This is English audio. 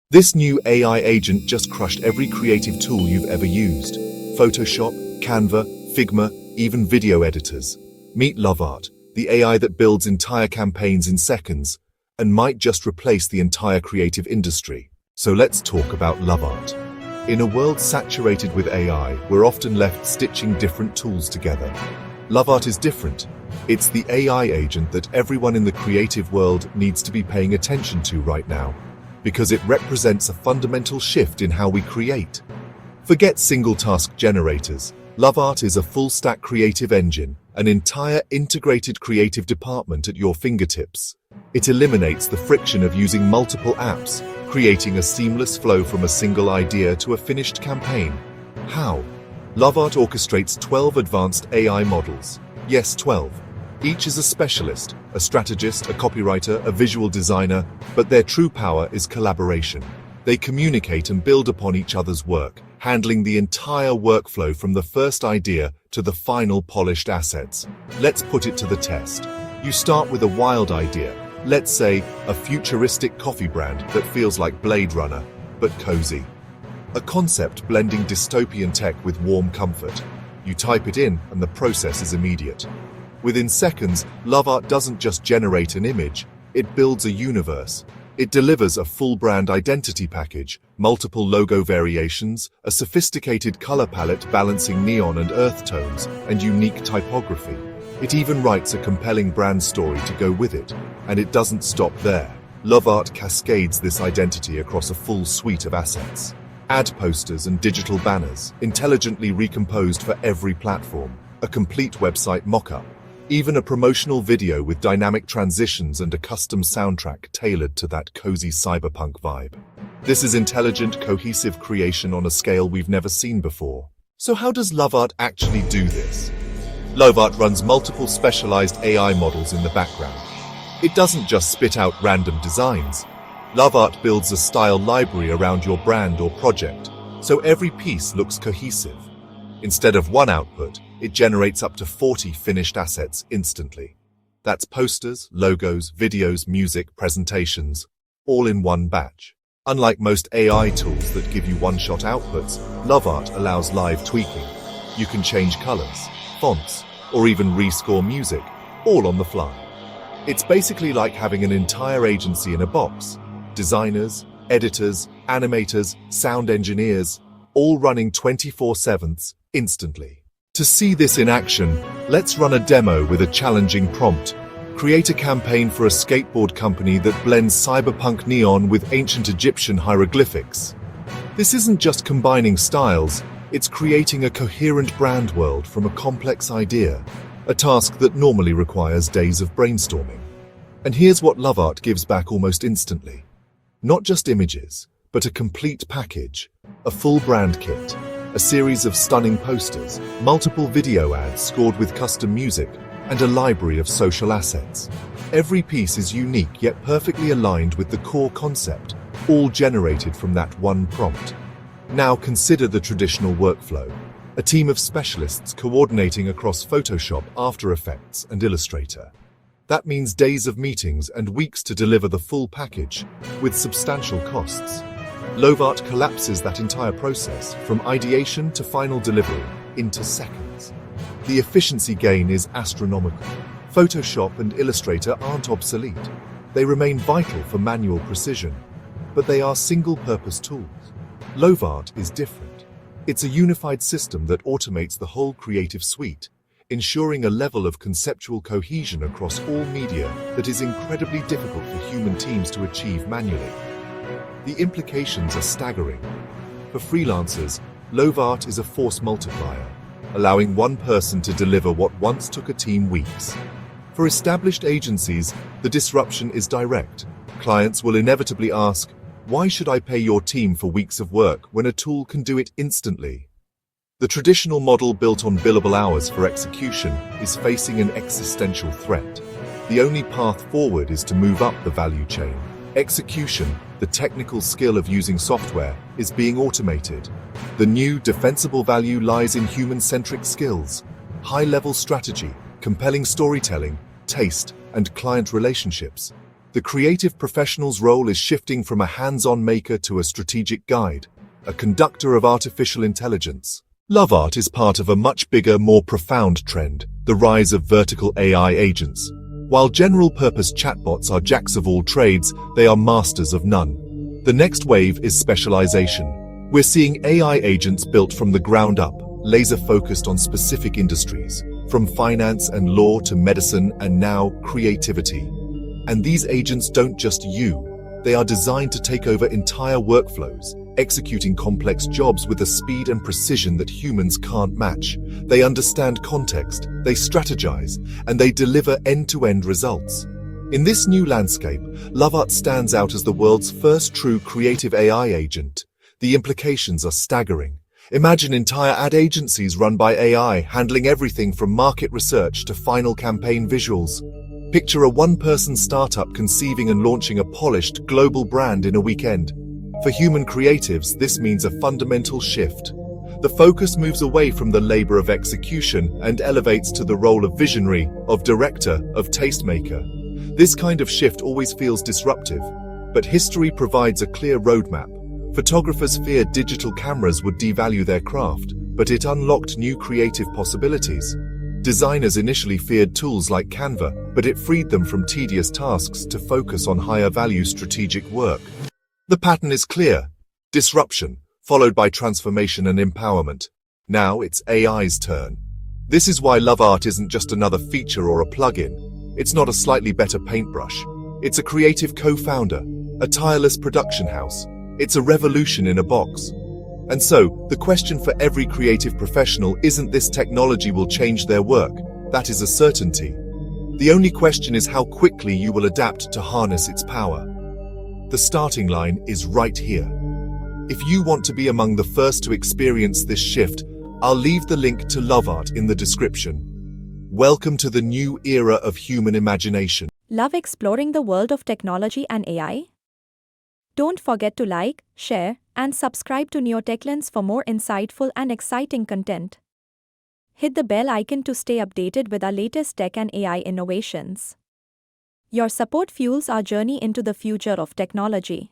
This new AI agent just crushed every creative tool you've ever used. Photoshop, Canva, Figma, even video editors. Meet Lovart, the AI that builds entire campaigns in seconds and might just replace the entire creative industry. So let's talk about Lovart. In a world saturated with AI, we're often left stitching different tools together. Lovart is different. It's the AI agent that everyone in the creative world needs to be paying attention to right now, because it represents a fundamental shift in how we create. Forget single-task generators. Lovart is a full-stack creative engine, an entire integrated creative department at your fingertips. It eliminates the friction of using multiple apps, creating a seamless flow from a single idea to a finished campaign. How? Lovart orchestrates 12 advanced AI models. Yes, 12. Each is a specialist, a strategist, a copywriter, a visual designer, but their true power is collaboration. They communicate and build upon each other's work, handling the entire workflow from the first idea to the final polished assets. Let's put it to the test. You start with a wild idea, let's say a futuristic coffee brand that feels like Blade Runner, but cozy. A concept blending dystopian tech with warm comfort. You type it in and the process is immediate. Within seconds, Lovart doesn't just generate an image, it builds a universe. It delivers a full brand identity package, multiple logo variations, a sophisticated color palette balancing neon and earth tones, and unique typography. It even writes a compelling brand story to go with it. And it doesn't stop there. Lovart cascades this identity across a full suite of assets. Ad posters and digital banners, intelligently recomposed for every platform. A complete website mock-up. Even a promotional video with dynamic transitions and a custom soundtrack tailored to that cozy cyberpunk vibe. This is intelligent, cohesive creation on a scale we've never seen before. So how does Lovart actually do this? Lovart runs multiple specialized AI models in the background. It doesn't just spit out random designs. Lovart builds a style library around your brand or project, so every piece looks cohesive. Instead of one output, it generates up to 40 finished assets instantly. That's posters, logos, videos, music, presentations, all in one batch. Unlike most AI tools that give you one-shot outputs, Lovart allows live tweaking. You can change colors, fonts, or even rescore music, all on the fly. It's basically like having an entire agency in a box. Designers, editors, animators, sound engineers, all running 24/7 instantly. To see this in action, let's run a demo with a challenging prompt. Create a campaign for a skateboard company that blends cyberpunk neon with ancient Egyptian hieroglyphics. This isn't just combining styles, it's creating a coherent brand world from a complex idea, a task that normally requires days of brainstorming. And here's what Lovart gives back almost instantly. Not just images, but a complete package, a full brand kit, a series of stunning posters, multiple video ads scored with custom music, and a library of social assets. Every piece is unique yet perfectly aligned with the core concept, all generated from that one prompt. Now consider the traditional workflow, a team of specialists coordinating across Photoshop, After Effects, and Illustrator. That means days of meetings and weeks to deliver the full package, with substantial costs. Lovart collapses that entire process, from ideation to final delivery, into seconds. The efficiency gain is astronomical. Photoshop and Illustrator aren't obsolete. They remain vital for manual precision, but they are single-purpose tools. Lovart is different. It's a unified system that automates the whole creative suite, ensuring a level of conceptual cohesion across all media that is incredibly difficult for human teams to achieve manually. The implications are staggering. For freelancers, Lovart is a force multiplier, allowing one person to deliver what once took a team weeks. For established agencies, the disruption is direct. Clients will inevitably ask, "Why should I pay your team for weeks of work when a tool can do it instantly?" The traditional model built on billable hours for execution is facing an existential threat. The only path forward is to move up the value chain. Execution, the technical skill of using software, is being automated. The new defensible value lies in human-centric skills, high-level strategy, compelling storytelling, taste, and client relationships. The creative professional's role is shifting from a hands-on maker to a strategic guide, a conductor of artificial intelligence. Lovart is part of a much bigger, more profound trend, the rise of vertical AI agents. While general-purpose chatbots are jacks of all trades, they are masters of none. The next wave is specialization. We're seeing AI agents built from the ground up, laser-focused on specific industries, from finance and law to medicine and now creativity. And these agents don't just they are designed to take over entire workflows, executing complex jobs with a speed and precision that humans can't match. They understand context, they strategize, and they deliver end-to-end results. In this new landscape, Lovart stands out as the world's first true creative AI agent. The implications are staggering. Imagine entire ad agencies run by AI, handling everything from market research to final campaign visuals. Picture a one-person startup conceiving and launching a polished, global brand in a weekend. For human creatives, this means a fundamental shift. The focus moves away from the labor of execution and elevates to the role of visionary, of director, of tastemaker. This kind of shift always feels disruptive, but history provides a clear roadmap. Photographers feared digital cameras would devalue their craft, but it unlocked new creative possibilities. Designers initially feared tools like Canva, but it freed them from tedious tasks to focus on higher-value strategic work. The pattern is clear: disruption, followed by transformation and empowerment. Now it's AI's turn. This is why Lovart isn't just another feature or a plugin. It's not a slightly better paintbrush. It's a creative co-founder, a tireless production house. It's a revolution in a box. And so, the question for every creative professional isn't this technology will change their work. That is a certainty. The only question is how quickly you will adapt to harness its power. The starting line is right here. If you want to be among the first to experience this shift, I'll leave the link to Lovart in the description. Welcome to the new era of human imagination. Love exploring the world of technology and AI? Don't forget to like, share, and subscribe to NeoTech-Lens for more insightful and exciting content. Hit the bell icon to stay updated with our latest tech and AI innovations. Your support fuels our journey into the future of technology.